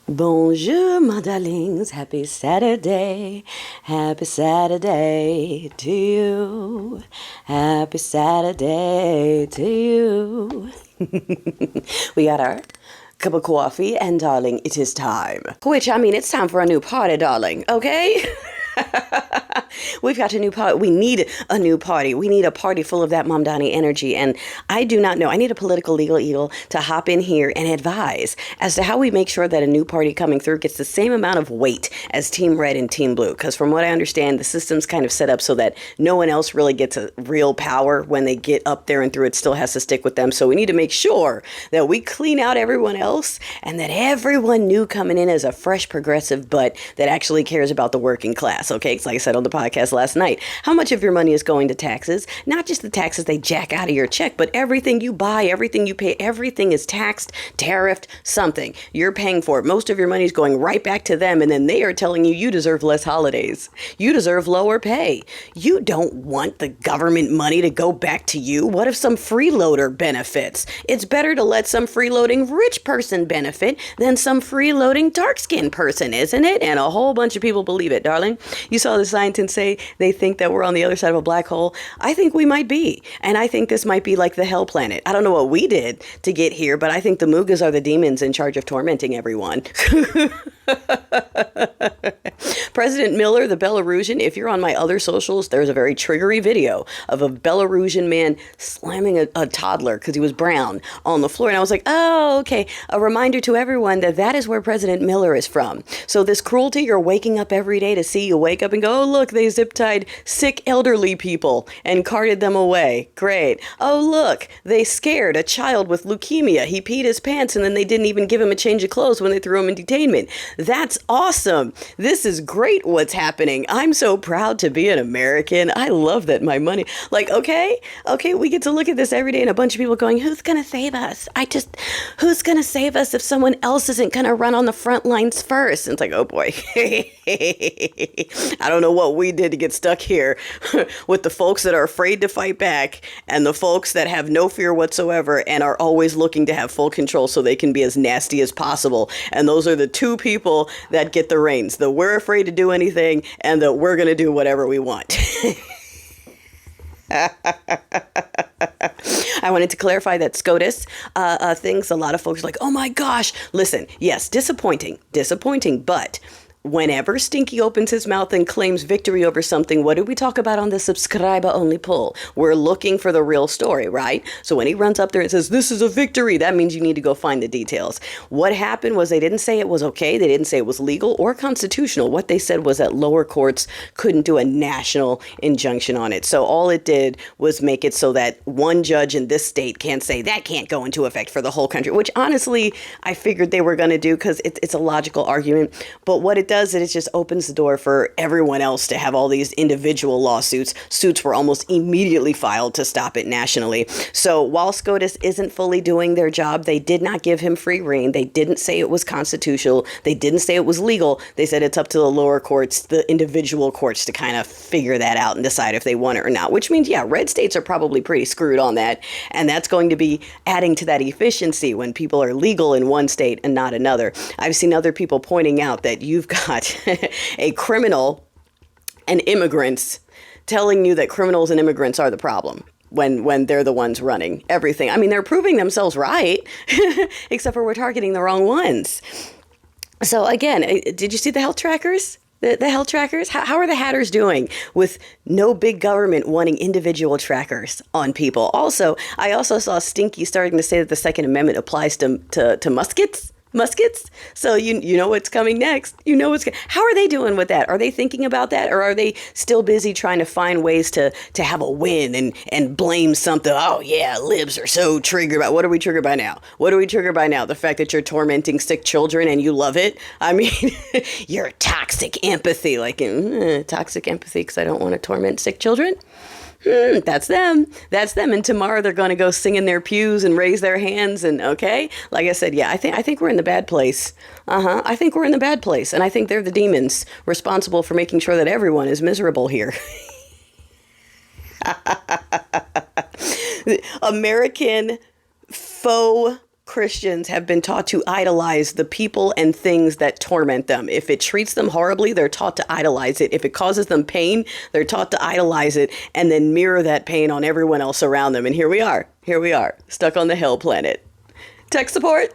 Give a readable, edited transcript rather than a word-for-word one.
Bonjour, my darlings. Happy Saturday. Happy Saturday to you. Happy Saturday to you. We got our cup of coffee, and darling, it is time. Which, I mean, it's time for a new party, darling, okay? We've got a new party. We need a new party. We need a party full of that Mamdani energy. And I do not know. I need a political legal eagle to hop in here and advise as to how we make sure that a new party coming through gets the same amount of weight as Team Red and Team Blue. Because from what I understand, the system's kind of set up so that no one else really gets a real power when they get up there and through. It still has to stick with them. So we need to make sure that we clean out everyone else and that everyone new coming in is a fresh progressive butt that actually cares about the working class. Okay, it's like I said on the podcast last night, how much of your money is going to taxes? Not just the taxes they jack out of your check, but everything you buy, everything you pay, everything is taxed, tariffed, something. You're paying for it. Most of your money is going right back to them, and then they are telling you deserve less holidays. You deserve lower pay. You don't want the government money to go back to you. What if some freeloader benefits? It's better to let some freeloading rich person benefit than some freeloading dark-skinned person, isn't it? And a whole bunch of people believe it, darling. You saw the scientists say they think that we're on the other side of a black hole. I think we might be. And I think this might be like the hell planet. I don't know what we did to get here, but I think the MooGAs are the demons in charge of tormenting everyone. President Miller, the Belarusian, if you're on my other socials, there's a very triggery video of a Belarusian man slamming a toddler because he was brown on the floor. And I was like, oh, okay. A reminder to everyone that that is where President Miller is from. So this cruelty, you're waking up every day to see, you wake up and go, oh, look, they zip-tied sick elderly people and carted them away. Great. Oh, look, they scared a child with leukemia. He peed his pants and then they didn't even give him a change of clothes when they threw him in detainment. That's awesome. This is great what's happening. I'm so proud to be an American. I love that my money, like, okay, we get to look at this every day and a bunch of people going, who's going to save us? Who's going to save us if someone else isn't going to run on the front lines first? And it's like, oh boy, I don't know what we did to get stuck here with the folks that are afraid to fight back and the folks that have no fear whatsoever and are always looking to have full control so they can be as nasty as possible. And those are the two people that get the reins. The we're afraid to do anything and the we're going to do whatever we want. I wanted to clarify that SCOTUS things, a lot of folks are like, oh my gosh, listen, yes, disappointing, but whenever Stinky opens his mouth and claims victory over something, what did we talk about on the subscriber-only poll? We're looking for the real story, right? So when he runs up there and says, this is a victory, that means you need to go find the details. What happened was they didn't say it was okay. They didn't say it was legal or constitutional. What they said was that lower courts couldn't do a national injunction on it. So all it did was make it so that one judge in this state can't say that can't go into effect for the whole country, which honestly, I figured they were going to do because it's a logical argument. But what it does is it just opens the door for everyone else to have all these individual lawsuits. Suits were almost immediately filed to stop it nationally. So while SCOTUS isn't fully doing their job, they did not give him free rein. They didn't say it was constitutional. They didn't say it was legal. They said it's up to the lower courts, the individual courts, to kind of figure that out and decide if they want it or not, which means, yeah, red states are probably pretty screwed on that. And that's going to be adding to that efficiency when people are legal in one state and not another. I've seen other people pointing out that you've got a criminal and immigrants telling you that criminals and immigrants are the problem when they're the ones running everything. I mean, they're proving themselves right, except for we're targeting the wrong ones. So again, did you see the health trackers? The health trackers? How are the hatters doing with no big government wanting individual trackers on people? Also, I also saw Stinky starting to say that the Second Amendment applies to muskets. So you know what's coming next. You know how are they doing with that? Are they thinking about that, or are they still busy trying to find ways to have a win and blame something? Oh yeah, libs are so triggered by. What are we triggered by now? The fact that you're tormenting sick children and you love it. I mean, your toxic empathy, toxic empathy because I don't want to torment sick children. That's them. And tomorrow they're going to go sing in their pews and raise their hands. And okay, like I said, yeah, I think we're in the bad place. I think we're in the bad place. And I think they're the demons responsible for making sure that everyone is miserable here. American faux Christians have been taught to idolize the people and things that torment them. If it treats them horribly, they're taught to idolize it. If it causes them pain, they're taught to idolize it and then mirror that pain on everyone else around them. And here we are, stuck on the hell planet. Tech support.